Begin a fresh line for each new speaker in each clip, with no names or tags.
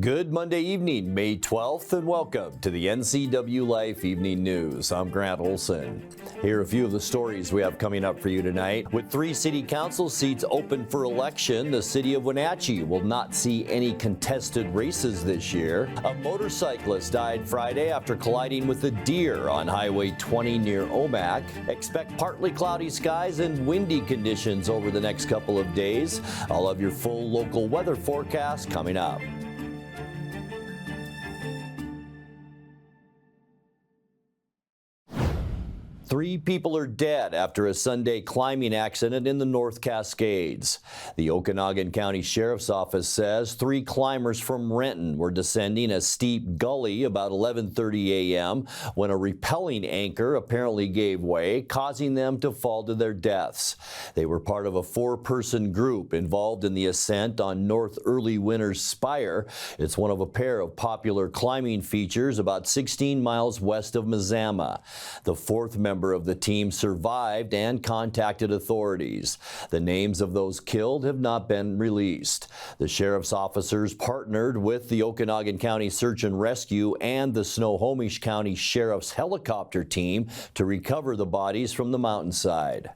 Good Monday evening, May 12th, and welcome to the NCWLIFE Evening News. I'm Grant Olson. Here are a few of the stories we have coming up for you tonight. With 3 city council seats open for election, the city of Wenatchee will not see any contested races this year. A motorcyclist died Friday after colliding with a deer on Highway 20 near Ohme. Expect partly cloudy skies and windy conditions over the next couple of days. I'll have your full local weather forecast coming up. 3 people are dead after a Sunday climbing accident in the North Cascades. The Ohme County Sheriff's Office says 3 climbers from Renton were descending a steep gully about 11:30 a.m. when a repelling anchor apparently gave way, causing them to fall to their deaths. They were part of a 4-person group involved in the ascent on North Early Winter's Spire. It's one of a pair of popular climbing features about 16 miles west of Mazama. The 4th member of the team survived and contacted authorities. The names of those killed have not been released. The sheriff's officers partnered with the Ohme County Search and Rescue and the Snohomish County Sheriff's helicopter team to recover the bodies from the mountainside.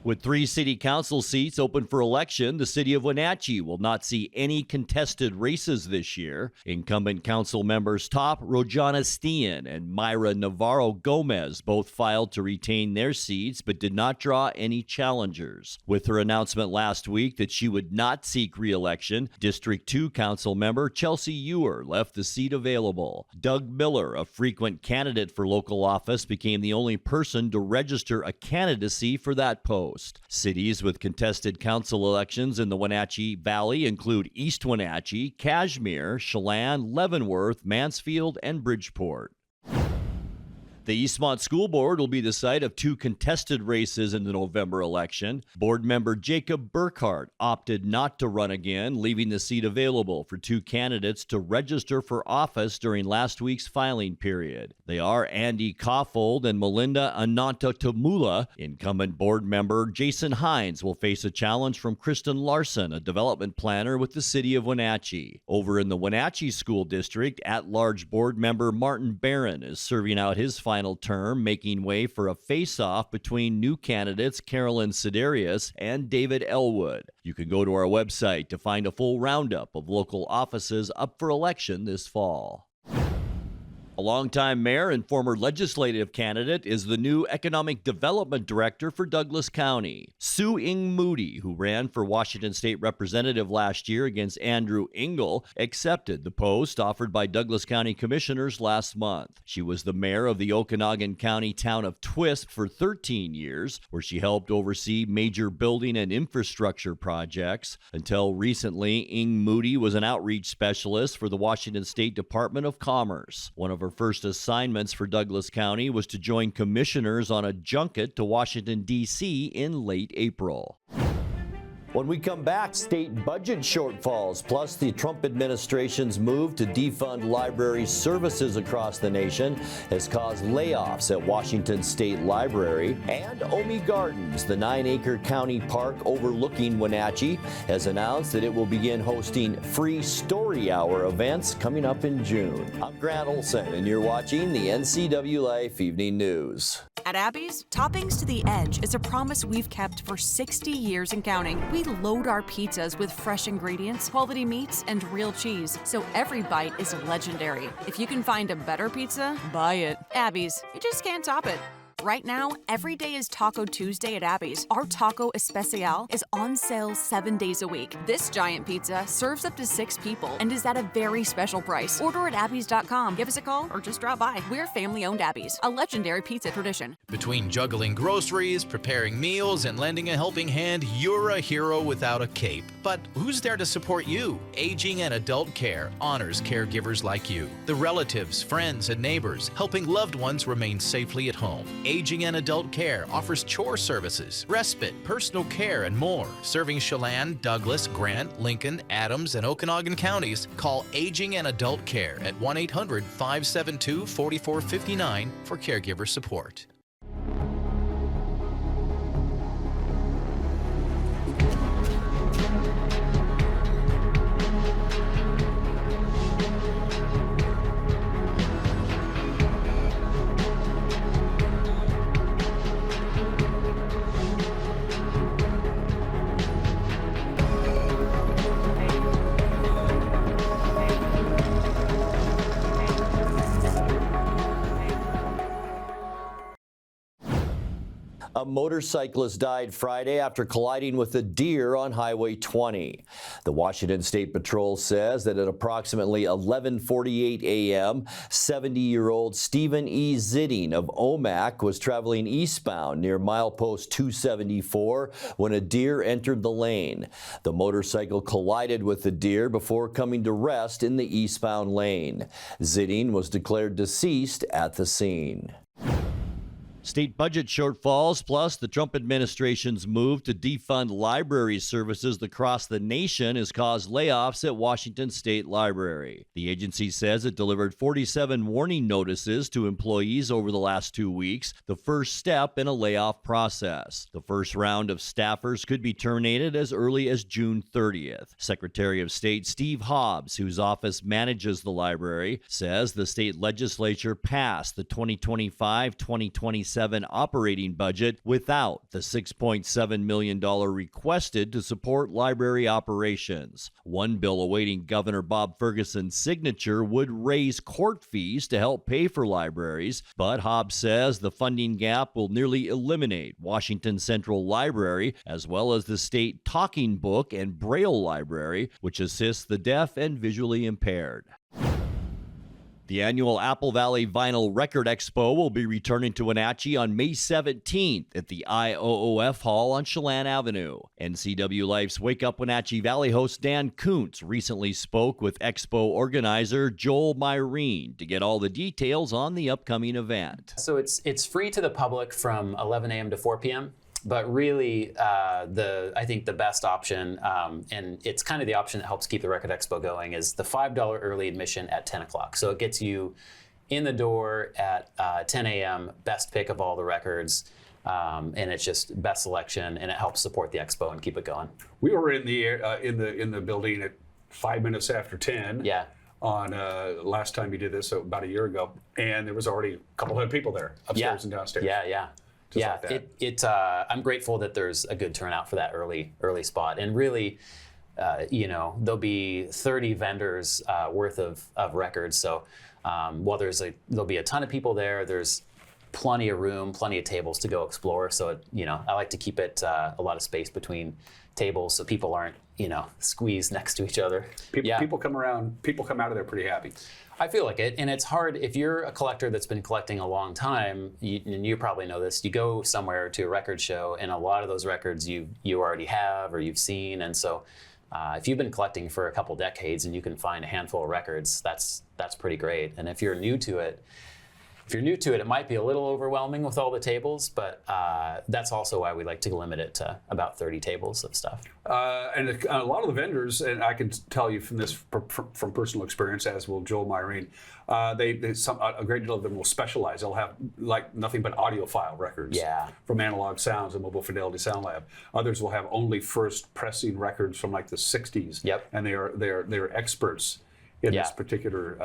With 3 city council seats open for election, the city of Wenatchee will not see any contested races this year. Incumbent council members Top Rojana Stian and Myra Navarro Gomez both filed to retain their seats but did not draw any challengers. With her announcement last week that she would not seek re-election, District 2 council member Chelsea Ewer left the seat available. Doug Miller, a frequent candidate for local office, became the only person to register a candidacy for that post. Cities with contested council elections in the Wenatchee Valley include East Wenatchee, Cashmere, Chelan, Leavenworth, Mansfield, and Bridgeport. The Eastmont School Board will be the site of 2 contested races in the November election. Board member Jacob Burkhart opted not to run again, leaving the seat available for 2 candidates to register for office during last week's filing period. They are Andy Koffold and Melinda Anantatumula. Incumbent board member Jason Hines will face a challenge from Kristen Larson, a development planner with the city of Wenatchee. Over in the Wenatchee School District, at-large board member Martin Barron is serving out his final term, making way for a face-off between new candidates Carolyn Sidarius and David Elwood. You can go to our website to find a full roundup of local offices up for election this fall. A longtime mayor and former legislative candidate is the new economic development director for Douglas County. Sue Ing Moody, who ran for Washington State Representative last year against Andrew Engel, accepted the post offered by Douglas County commissioners last month. She was the mayor of the Ohme County town of Twisp for 13 years, where she helped oversee major building and infrastructure projects. Until recently, Ing Moody was an outreach specialist for the Washington State Department of Commerce. One of her first assignments for Douglas County was to join commissioners on a junket to Washington, D.C. in late April. When we come back, state budget shortfalls, plus the Trump administration's move to defund library services across the nation has caused layoffs at Washington State Library. And Ohme Gardens, the 9-acre county park overlooking Wenatchee, has announced that it will begin hosting free story hour events coming up in June. I'm Grant Olson, and you're watching the NCWLIFE Evening News.
At Abby's, toppings to the edge is a promise we've kept for 60 years and counting. We load our pizzas with fresh ingredients, quality meats, and real cheese, so every bite is legendary. If you can find a better pizza, buy it. Abby's, you just can't top it. Right now, every day is Taco Tuesday at Abby's. Our Taco Especial is on sale 7 days a week. This giant pizza serves up to 6 people and is at a very special price. Order at abbys.com. Give us a call or just drop by. We're family-owned Abby's, a legendary pizza tradition.
Between juggling groceries, preparing meals, and lending a helping hand, you're a hero without a cape. But who's there to support you? Aging and Adult Care honors caregivers like you, the relatives, friends, and neighbors, helping loved ones remain safely at home. Aging and Adult Care offers chore services, respite, personal care, and more. Serving Chelan, Douglas, Grant, Lincoln, Adams, and Okanagan counties, call Aging and Adult Care at 1-800-572-4459 for caregiver support.
A motorcyclist died Friday after colliding with a deer on Highway 20. The Washington State Patrol says that at approximately 11:48 a.m., 70-year-old Stephen E. Zitting of Ohme was traveling eastbound near milepost 274 when a deer entered the lane. The motorcycle collided with the deer before coming to rest in the eastbound lane. Zitting was declared deceased at the scene. State budget shortfalls, plus the Trump administration's move to defund library services across the nation, has caused layoffs at Washington State Library. The agency says it delivered 47 warning notices to employees over the last 2 weeks, the first step in a layoff process. The first round of staffers could be terminated as early as June 30th. Secretary of State Steve Hobbs, whose office manages the library, says the state legislature passed the 2025-2027 operating budget without the $6.7 million requested to support library operations. One bill awaiting Governor Bob Ferguson's signature would raise court fees to help pay for libraries, but Hobbs says the funding gap will nearly eliminate Washington Central Library, as well as the state Talking Book and Braille Library, which assists the deaf and visually impaired. The annual Apple Valley Vinyl Record Expo will be returning to Wenatchee on May 17th at the IOOF Hall on Chelan Avenue. NCWLIFE's Wake Up Wenatchee Valley host Dan Kuntz recently spoke with Expo organizer Joel Myrene to get all the details on the upcoming event.
So it's free to the public from 11 a.m. to 4 p.m. But really, I think the best option, and it's kind of the option that helps keep the Record Expo going, is the $5 early admission at 10 o'clock. So it gets you in the door at 10 a.m., best pick of all the records, and it's just best selection, and it helps support the expo and keep it going.
We were in the building at 5 minutes after 10.
Yeah.
On last time you did this, so about a year ago, and there was already a couple hundred people there, upstairs and downstairs.
Yeah.
Just like that.
I'm grateful that there's a good turnout for that early spot, and really, there'll be 30 vendors worth of records. So while there'll be a ton of people there, there's plenty of room, plenty of tables to go explore. So I like to keep it a lot of space between tables so people aren't squeezed next to each other.
People come out of there pretty happy.
I feel like it, and it's hard if you're a collector that's been collecting a long time, and you probably know this, you go somewhere to a record show and a lot of those records you already have or you've seen, and so if you've been collecting for a couple decades and you can find a handful of records, that's pretty great. And if you're new to it, it might be a little overwhelming with all the tables, but that's also why we like to limit it to about 30 tables of stuff.
And a lot of the vendors, and I can tell you from this from personal experience, as will Joel Myrene, a great deal of them will specialize. They'll have like nothing but audiophile records from Analog Sounds and Mobile Fidelity Sound Lab. Others will have only first pressing records from like the 60s.
Yep.
And they're experts in this particular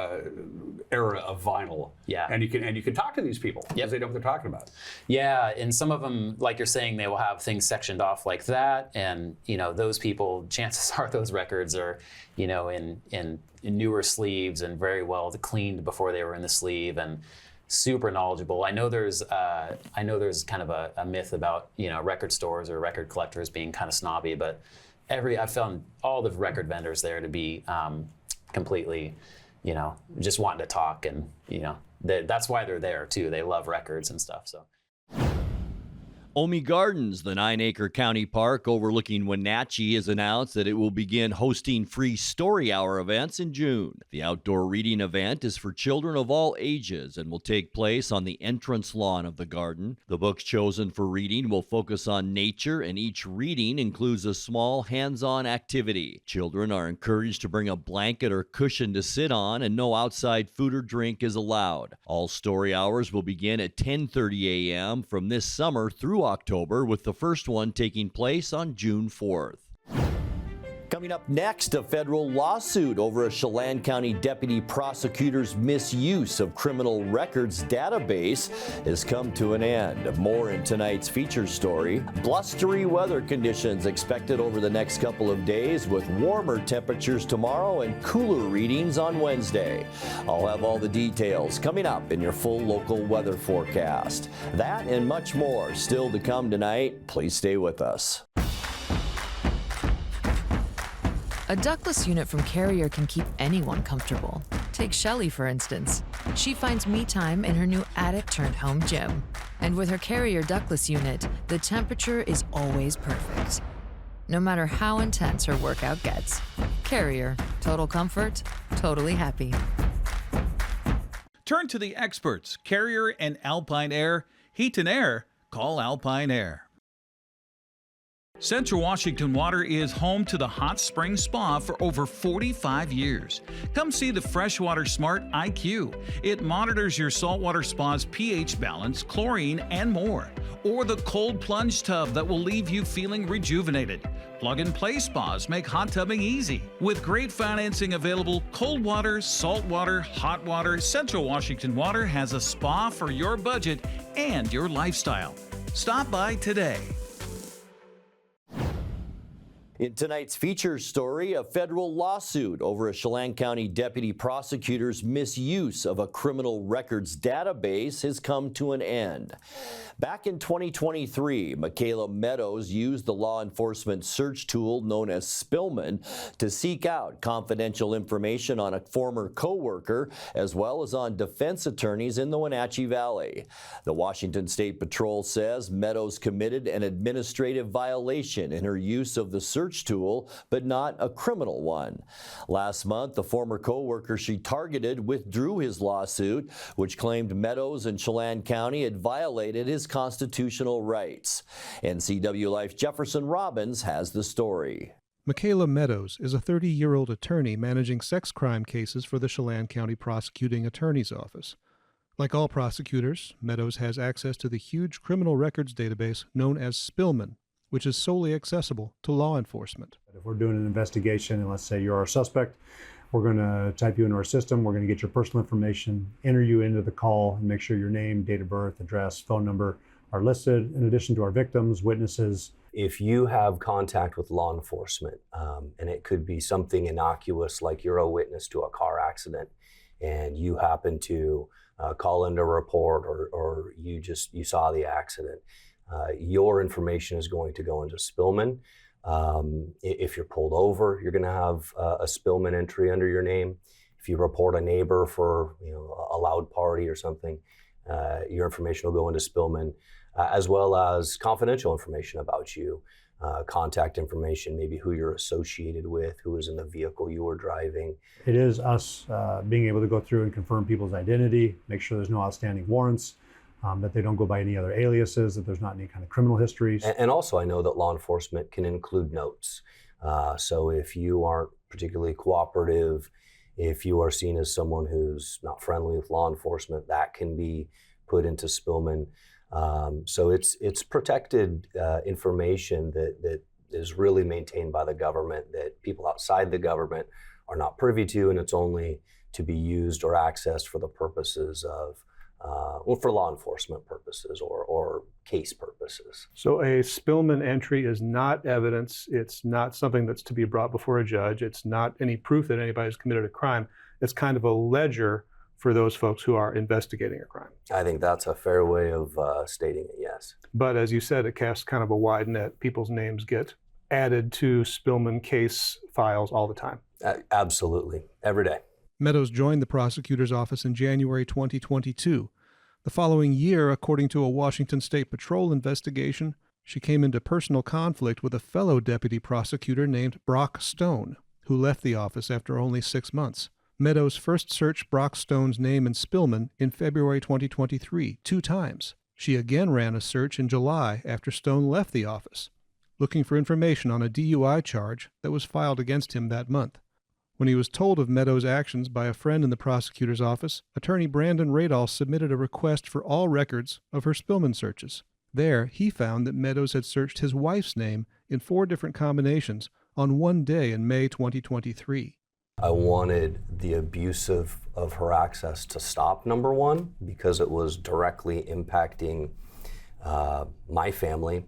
era of vinyl.
Yeah.
And you can talk to these people because they know what they're talking about.
Yeah, and some of them, like you're saying, they will have things sectioned off like that, and those people, chances are those records are in newer sleeves and very well cleaned before they were in the sleeve and super knowledgeable. I know there's kind of a myth about record stores or record collectors being kind of snobby, but I've found all the record vendors there to be completely, just wanting to talk, and that's why they're there too. They love records and stuff. So.
Ohme Gardens, the 9-acre county park overlooking Wenatchee, has announced that it will begin hosting free story hour events in June. The outdoor reading event is for children of all ages and will take place on the entrance lawn of the garden. The books chosen for reading will focus on nature, and each reading includes a small hands-on activity. Children are encouraged to bring a blanket or cushion to sit on, and no outside food or drink is allowed. All story hours will begin at 10:30 a.m. from this summer through October, with the first one taking place on June 4th. Coming up next, a federal lawsuit over a Chelan County deputy prosecutor's misuse of criminal records database has come to an end. More in tonight's feature story. Blustery weather conditions expected over the next couple of days with warmer temperatures tomorrow and cooler readings on Wednesday. I'll have all the details coming up in your full local weather forecast. That and much more still to come tonight. Please stay with us.
A ductless unit from Carrier can keep anyone comfortable. Take Shelly, for instance. She finds me time in her new attic-turned-home gym. And with her Carrier ductless unit, the temperature is always perfect. No matter how intense her workout gets. Carrier. Total comfort. Totally happy.
Turn to the experts, Carrier and Alpine Air. Heat and air, call Alpine Air. Central Washington Water is home to the Hot Spring Spa for over 45 years. Come see the Freshwater Smart IQ. It monitors your saltwater spa's pH balance, chlorine, and more. Or the cold plunge tub that will leave you feeling rejuvenated. Plug-and-play spas make hot tubbing easy. With great financing available, cold water, salt water, hot water, Central Washington Water has a spa for your budget and your lifestyle. Stop by today.
In tonight's feature story, a federal lawsuit over a Chelan County deputy prosecutor's misuse of a criminal records database has come to an end. Back in 2023, Michaela Meadows used the law enforcement search tool known as Spillman to seek out confidential information on a former co-worker as well as on defense attorneys in the Wenatchee Valley. The Washington State Patrol says Meadows committed an administrative violation in her use of the search tool, but not a criminal one. Last month, the former co-worker she targeted withdrew his lawsuit, which claimed Meadows and Chelan County had violated his constitutional rights. NCWLIFE Jefferson Robbins has the story.
Michaela Meadows is a 30-year-old attorney managing sex crime cases for the Chelan County Prosecuting Attorney's Office. Like all prosecutors, Meadows has access to the huge criminal records database known as Spillman, which is solely accessible to law enforcement.
If we're doing an investigation and let's say you're our suspect, we're going to type you into our system, we're going to get your personal information, enter you into the call, and make sure your name, date of birth, address, phone number are listed, in addition to our victims, witnesses.
If you have contact with law enforcement, and it could be something innocuous like you're a witness to a car accident, and you happen to call in to report or you saw the accident, your information is going to go into Spillman. If you're pulled over, you're going to have a Spillman entry under your name. If you report a neighbor for a loud party or something, your information will go into Spillman, as well as confidential information about you, contact information, maybe who you're associated with, who was in the vehicle you were driving.
It is us being able to go through and confirm people's identity, make sure there's no outstanding warrants, that they don't go by any other aliases, that there's not any kind of criminal histories.
And also I know that law enforcement can include notes. So if you aren't particularly cooperative, if you are seen as someone who's not friendly with law enforcement, that can be put into Spillman. So it's protected information that is really maintained by the government, that people outside the government are not privy to, and it's only to be used or accessed for the purposes of for law enforcement purposes or case purposes.
So a Spillman entry is not evidence. It's not something that's to be brought before a judge. It's not any proof that anybody's committed a crime. It's kind of a ledger for those folks who are investigating a crime.
I think that's a fair way of stating it, yes.
But as you said, it casts kind of a wide net. People's names get added to Spillman case files all the time.
Absolutely, every day.
Meadows joined the prosecutor's office in January 2022. The following year, according to a Washington State Patrol investigation, she came into personal conflict with a fellow deputy prosecutor named Brock Stone, who left the office after only 6 months. Meadows first searched Brock Stone's name in Spillman in February 2023, 2 times. She again ran a search in July after Stone left the office, looking for information on a DUI charge that was filed against him that month. When he was told of Meadows' actions by a friend in the prosecutor's office, attorney Brandon Radall submitted a request for all records of her Spillman searches. There, he found that Meadows had searched his wife's name in 4 different combinations on one day in May 2023.
I wanted the abuse of her access to stop, number one, because it was directly impacting my family.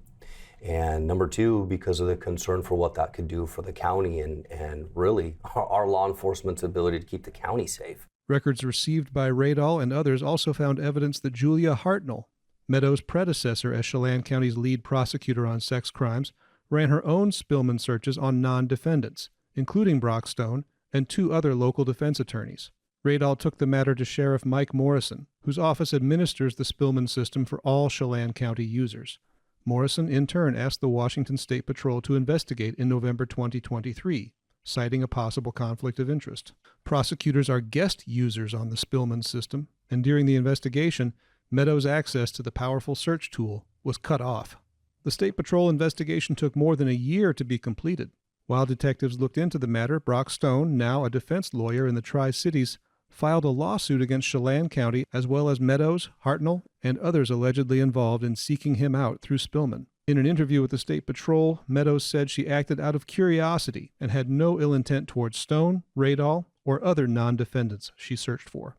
And number two, because of the concern for what that could do for the county and really our law enforcement's ability to keep the county safe.
Records received by Radall and others also found evidence that Julia Hartnell, Meadows' predecessor as Chelan County's lead prosecutor on sex crimes, ran her own Spillman searches on non-defendants, including Brock Stone and 2 other local defense attorneys. Radall took the matter to Sheriff Mike Morrison, whose office administers the Spillman system for all Chelan County users. Morrison, in turn, asked the Washington State Patrol to investigate in November 2023, citing a possible conflict of interest. Prosecutors are guest users on the Spillman system, and during the investigation, Meadows' access to the powerful search tool was cut off. The State Patrol investigation took more than a year to be completed. While detectives looked into the matter, Brock Stone, now a defense lawyer in the Tri-Cities, filed a lawsuit against Chelan County as well as Meadows, Hartnell, and others allegedly involved in seeking him out through Spillman. In an interview with the State Patrol, Meadows said she acted out of curiosity and had no ill intent towards Stone, Radall, or other non-defendants she searched for.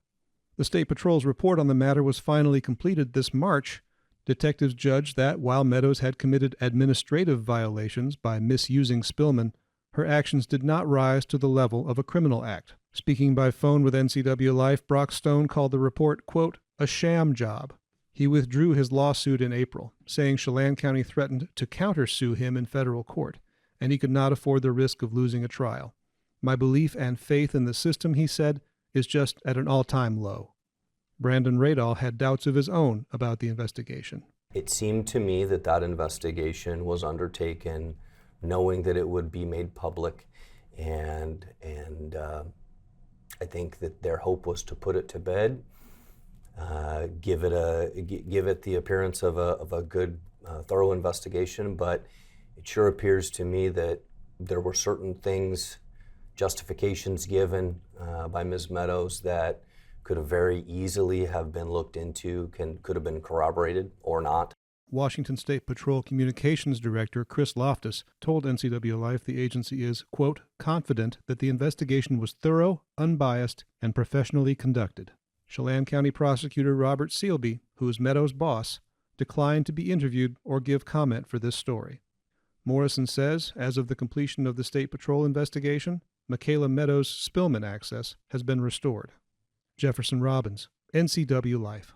The State Patrol's report on the matter was finally completed this March. Detectives judged that while Meadows had committed administrative violations by misusing Spillman, her actions did not rise to the level of a criminal act. Speaking by phone with NCWLIFE, Brock Stone called the report, quote, a sham job. He withdrew his lawsuit in April, saying Chelan County threatened to countersue him in federal court, and he could not afford the risk of losing a trial. My belief and faith in the system, he said, is just at an all-time low. Brandon Radall had doubts of his own about the investigation.
It seemed to me that that investigation was undertaken knowing that it would be made public, and I think that their hope was to put it to bed, give it the appearance of a good, thorough investigation. But it sure appears to me that there were certain things, justifications given by Ms. Meadows that could have very easily have been looked into, could have been corroborated or not.
Washington State Patrol Communications Director Chris Loftus told NCWLIFE the agency is, quote, confident that the investigation was thorough, unbiased, and professionally conducted. Chelan County Prosecutor Robert Sealby, who is Meadows' boss, declined to be interviewed or give comment for this story. Morrison says, as of the completion of the State Patrol investigation, Michaela Meadows' Spillman access has been restored. Jefferson Robbins, NCWLIFE.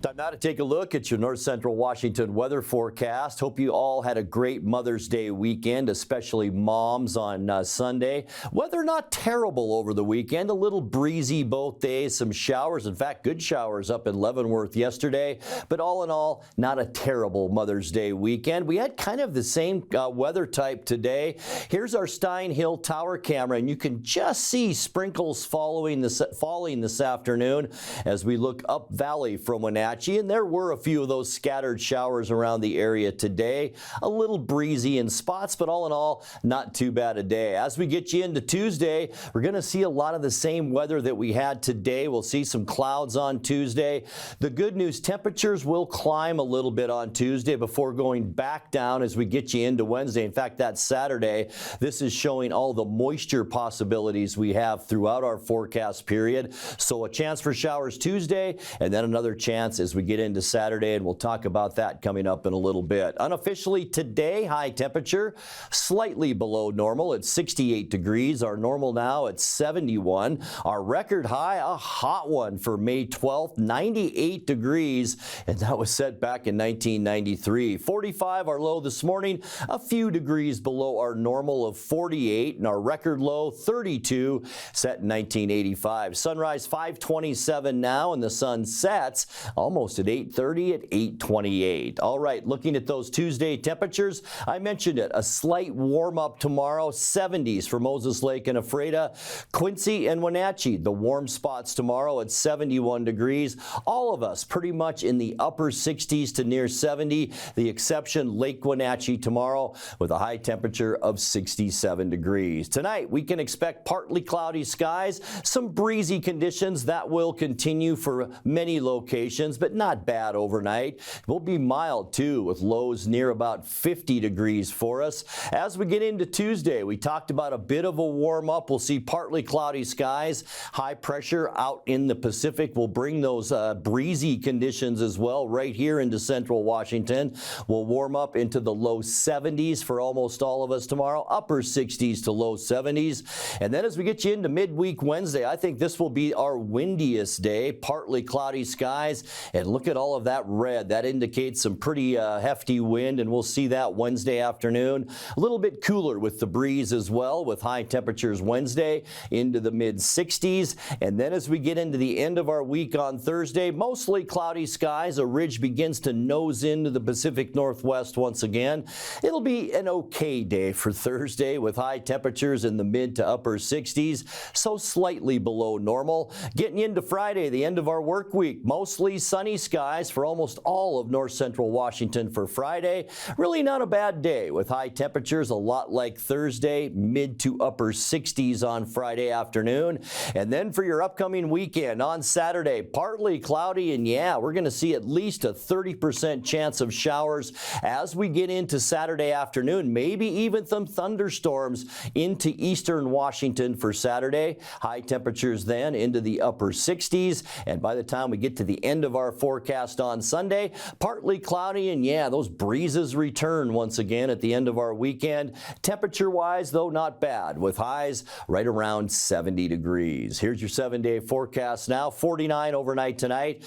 Time now to take a look at your North Central Washington weather forecast. Hope you all had a great Mother's Day weekend, especially moms on Sunday. Weather not terrible over the weekend, a little breezy both days, some showers. In fact, good showers up in Leavenworth yesterday. But all in all, not a terrible Mother's Day weekend. We had kind of the same weather type today. Here's our Stein Hill Tower camera, and you can just see sprinkles falling this afternoon as we look up valley from Wenatchee. And there were a few of those scattered showers around the area today. A little breezy in spots, but all in all, not too bad a day. As we get you into Tuesday, we're going to see a lot of the same weather that we had today. We'll see some clouds on Tuesday. The good news, temperatures will climb a little bit on Tuesday before going back down as we get you into Wednesday. In fact, that Saturday, this is showing all the moisture possibilities we have throughout our forecast period. So a chance for showers Tuesday, and then another chance as we get into Saturday, and we'll talk about that coming up in a little bit. Unofficially today, high temperature slightly below normal at 68 degrees. Our normal now at 71. Our record high, a hot one for May 12th, 98 degrees, and that was set back in 1993. 45 our low this morning, a few degrees below our normal of 48, and our record low 32 set in 1985. Sunrise 5:27 now, and the sun sets almost at 8:30 at 8:28. All right, looking at those Tuesday temperatures, I mentioned it, a slight warm up tomorrow, 70s for Moses Lake and Ephrata, Quincy and Wenatchee, the warm spots tomorrow at 71 degrees. All of us pretty much in the upper 60s to near 70, the exception Lake Wenatchee tomorrow with a high temperature of 67 degrees. Tonight, we can expect partly cloudy skies, some breezy conditions that will continue for many locations, but not bad overnight. We'll be mild too, with lows near about 50 degrees for us. As we get into Tuesday, we talked about a bit of a warm up. We'll see partly cloudy skies. High pressure out in the Pacific will bring those breezy conditions as well right here into central Washington. We'll warm up into the low 70s for almost all of us tomorrow, upper 60s to low 70s. And then as we get you into midweek Wednesday, I think this will be our windiest day. Partly cloudy skies, and look at all of that red. That indicates some pretty hefty wind, and we'll see that Wednesday afternoon. A little bit cooler with the breeze as well, with high temperatures Wednesday into the mid 60s. And then as we get into the end of our week on Thursday, mostly cloudy skies. A ridge begins to nose into the Pacific Northwest once again. It'll be an okay day for Thursday with high temperatures in the mid to upper 60s, so slightly below normal. Getting into Friday, the end of our work week, mostly sunny skies for almost all of north central Washington for Friday. Really not a bad day with high temperatures, a lot like Thursday, mid to upper 60s on Friday afternoon. And then for your upcoming weekend on Saturday, partly cloudy, and yeah, we're going to see at least a 30% chance of showers as we get into Saturday afternoon, maybe even some thunderstorms into eastern Washington for Saturday. High temperatures then into the upper 60s, and by the time we get to the end of our forecast on Sunday, partly cloudy, and yeah, those breezes return once again at the end of our weekend. Temperature-wise, though, not bad, with highs right around 70 degrees. Here's your 7-day forecast now. 49 overnight tonight.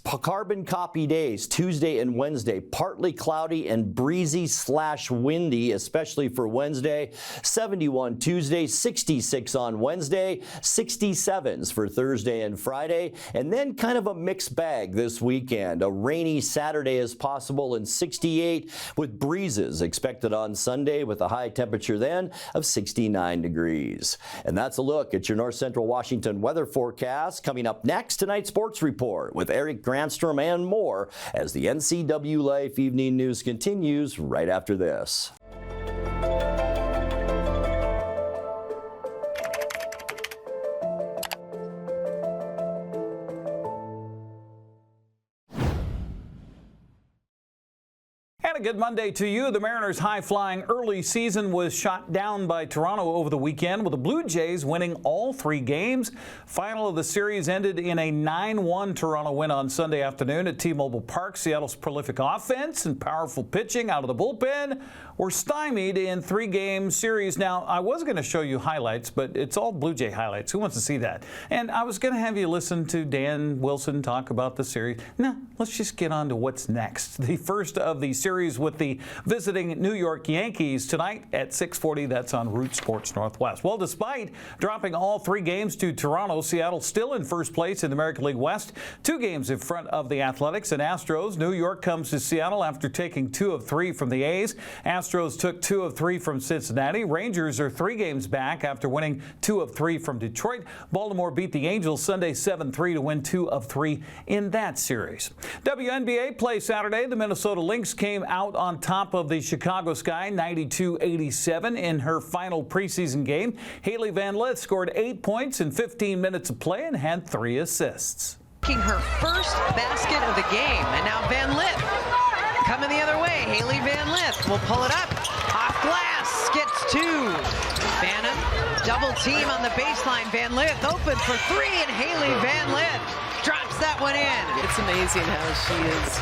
Carbon copy days, Tuesday and Wednesday, partly cloudy and breezy / windy, especially for Wednesday. 71 Tuesday, 66 on Wednesday, 67s for Thursday and Friday, and then kind of a mixed bag this weekend. A rainy Saturday is possible, and 68 with breezes expected on Sunday, with a high temperature then of 69 degrees. And that's a look at your north central Washington weather forecast. Coming up next, tonight's sports report with Eric Granstrom and more as the NCWLIFE Evening News continues right after this.
And a good Monday to you. The Mariners' high-flying early season was shot down by Toronto over the weekend, with the Blue Jays winning all 3 games. Final of the series ended in a 9-1 Toronto win on Sunday afternoon at T-Mobile Park. Seattle's prolific offense and powerful pitching out of the bullpen were stymied in 3-game series. Now, I was going to show you highlights, but it's all Blue Jay highlights. Who wants to see that? And I was going to have you listen to Dan Wilson talk about the series. No, let's just get on to what's next. The first of the series with the visiting New York Yankees tonight at 6:40. That's on Root Sports Northwest. Well, despite dropping all 3 games to Toronto, Seattle still in first place in the American League West, 2 games in front of the Athletics and Astros. New York comes to Seattle after taking 2 of 3 from the A's. Astros took 2 of 3 from Cincinnati. Rangers are 3 games back after winning 2 of 3 from Detroit. Baltimore beat the Angels Sunday 7-3 to win 2 of 3 in that series. WNBA play Saturday. The Minnesota Lynx came out on top of the Chicago Sky 92-87 in her final preseason game. Haley Van Lith scored 8 points in 15 minutes of play and had 3 assists.
Making her first basket of the game, and now Van Lith coming the other way. Haley Van Lith will pull it up off glass, gets 2. Phantom double team on the baseline. Van Lith open for 3, and Haley Van Lith drops that one in.
It's amazing how she is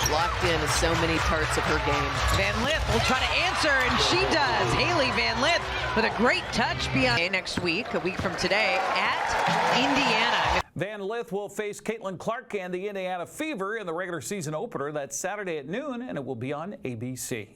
locked in so many parts of her game.
Van Lith will try to answer, and she does. Haley Van Lith with a great touch beyond next week, a week from today, at Indiana.
Van Lith will face Caitlin Clark and the Indiana Fever in the regular season opener. That's Saturday at noon, and it will be on ABC.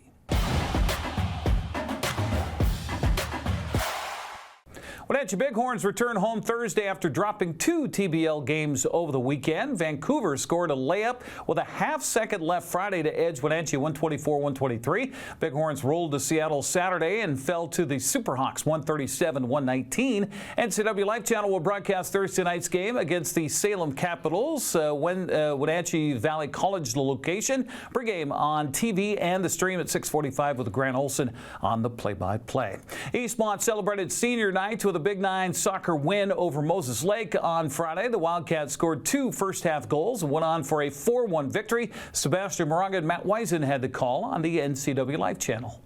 Wenatchee Bighorns return home Thursday after dropping 2 TBL games over the weekend. Vancouver scored a layup with a half-second left Friday to edge Wenatchee 124-123. Bighorns rolled to Seattle Saturday and fell to the Superhawks 137-119. NCWLIFE Channel will broadcast Thursday night's game against the Salem Capitals. Wenatchee Valley College, the location. Pregame on TV and the stream at 6:45 with Grant Olson on the play-by-play. Eastmont celebrated senior night with with a Big 9 soccer win over Moses Lake on Friday. The Wildcats scored 2 first-half goals and went on for a 4-1 victory. Sebastian Moraga and Matt Wiesen had the call on the NCWLIFE channel.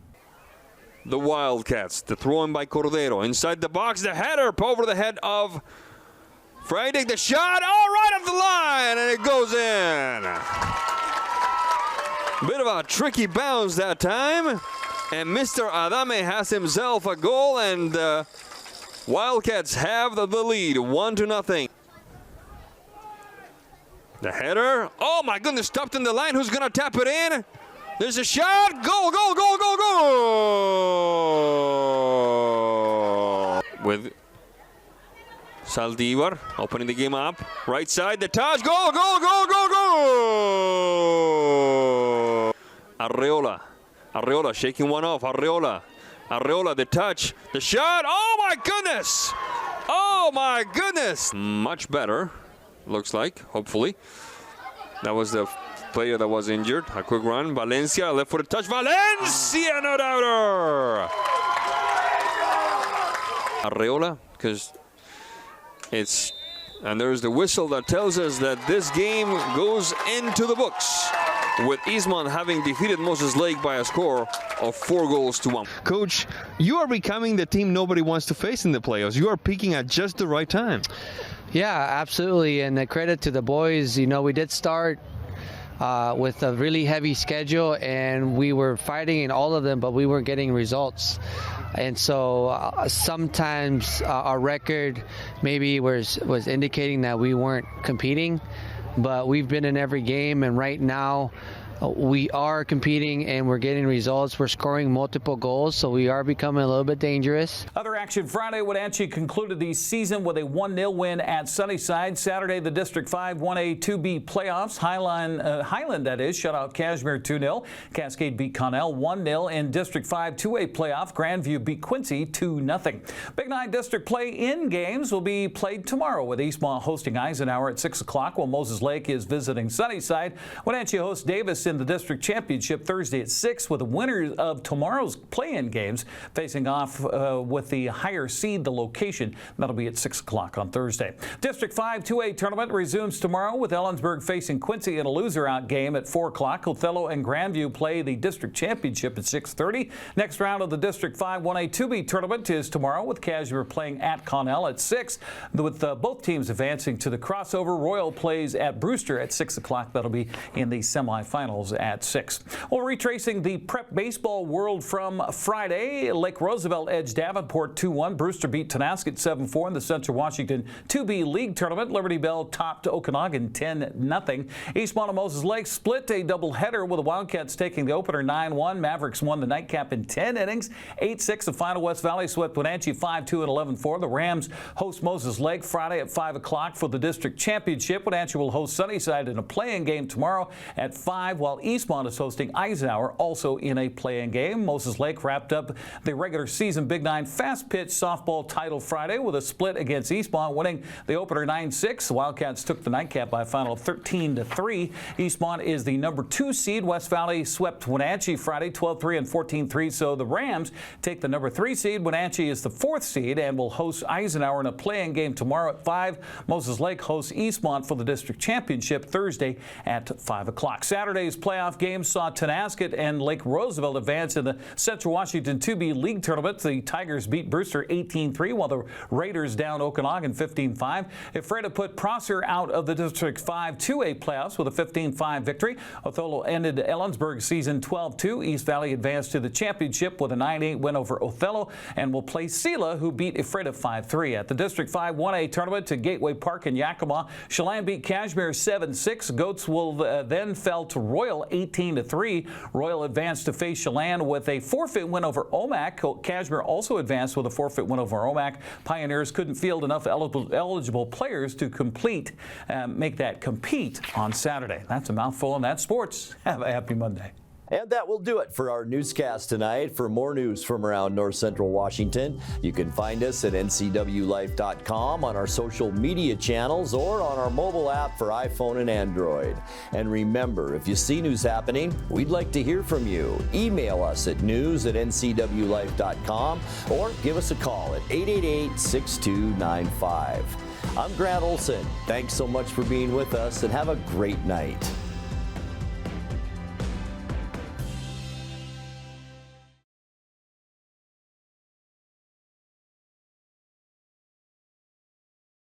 The Wildcats, the throw-in by Cordero. Inside the box, the header over the head of Friday. The shot, all right off the line, and it goes in. Bit of a tricky bounce that time. And Mr. Adame has himself a goal, and Wildcats have the lead, 1-0. The header, oh my goodness, stopped in the line. Who's gonna tap it in? There's a shot, goal, goal, goal, goal, goal! With Saldivar opening the game up, right side, the touch, goal, goal, goal, goal, goal! Arreola shaking one off. Arreola, the touch, the shot. Oh my goodness! Oh my goodness! Much better, looks like, hopefully. That was the player that was injured. A quick run. Valencia, left for the touch. Valencia, no doubter! Arreola, because it's, and there's the whistle that tells us that this game goes into the books, with Eastmont having defeated Moses Lake by a score of 4-1.
Coach, you are becoming the team nobody wants to face in the playoffs. You are peaking at just the right time.
Yeah, absolutely, and the credit to the boys. You know, we did start with a really heavy schedule, and we were fighting in all of them, but we weren't getting results. And so sometimes our record maybe was indicating that we weren't competing, but we've been in every game, and right now we are competing and we're getting results. We're scoring multiple goals, so we are becoming a little bit dangerous.
Other action Friday, Wenatchee concluded the season with a 1-0 win at Sunnyside. Saturday, the District 5 1A 2B playoffs. Highland, that is, shut out Cashmere 2-0. Cascade beat Connell 1-0. In District 5 2A playoff, Grandview beat Quincy 2-0. Big 9 District play-in games will be played tomorrow, with Eastmont hosting Eisenhower at 6 o'clock, while Moses Lake is visiting Sunnyside. Wenatchee hosts Davis in the district championship Thursday at 6, with the winners of tomorrow's play-in games facing off with the higher seed, the location. That'll be at 6 o'clock on Thursday. District 5 2A tournament resumes tomorrow, with Ellensburg facing Quincy in a loser-out game at 4 o'clock. Othello and Grandview play the district championship at 6:30. Next round of the District 5 1A 2B tournament is tomorrow, with Cashmere playing at Connell at 6, with both teams advancing to the crossover. Royal plays at Brewster at 6 o'clock. That'll be in the semifinals at 6. Well, retracing the prep baseball world from Friday, Lake Roosevelt edged Davenport 2-1. Brewster beat Tonasket 7-4 in the Central Washington 2B League tournament. Liberty Bell topped Okanagan 10-0. Eastmont and Moses Lake split a doubleheader, with the Wildcats taking the opener 9-1. Mavericks won the nightcap in 10 innings, 8-6. The final. West Valley swept Wenatchee 5-2 and 11-4. The Rams host Moses Lake Friday at 5 o'clock for the district championship. Wenatchee will host Sunnyside in a play-in game tomorrow at 5, while Eastmont is hosting Eisenhower, also in a play-in game. Moses Lake wrapped up the regular season Big 9 fast pitch softball title Friday with a split against Eastmont, winning the opener 9-6. The Wildcats took the nightcap by a final of 13-3. Eastmont is the number 2 seed. West Valley swept Wenatchee Friday 12-3 and 14-3. So the Rams take the number 3 seed. Wenatchee is the 4th seed and will host Eisenhower in a play-in game tomorrow at 5. Moses Lake hosts Eastmont for the district championship Thursday at 5 o'clock. Saturday's playoff games saw Tonasket and Lake Roosevelt advance in the Central Washington 2B League tournament. The Tigers beat Brewster 18-3, while the Raiders downed Okanagan 15-5. Ephrata put Prosser out of the District 5 2A playoffs with a 15-5 victory. Othello ended Ellensburg's season 12-2. East Valley advanced to the championship with a 9-8 win over Othello and will play Sela, who beat Ephrata 5-3. At the District 5 1A tournament to Gateway Park in Yakima, Chelan beat Cashmere 7-6. Goats will then fell to Royal 18-3. Royal advanced to face Chelan with a forfeit win over Ohme. Cashmere also advanced with a forfeit win over Ohme. Pioneers couldn't field enough eligible players to make that compete on Saturday. That's a mouthful, and that's sports. Have a happy Monday.
And that will do it for our newscast tonight. For more news from around North Central Washington, you can find us at NCWLIFE.com, on our social media channels, or on our mobile app for iPhone and Android. And remember, if you see news happening, we'd like to hear from you. Email us at news@ncwlife.com or give us a call at 888-6295. I'm Grant Olson. Thanks so much for being with us, and have a great night.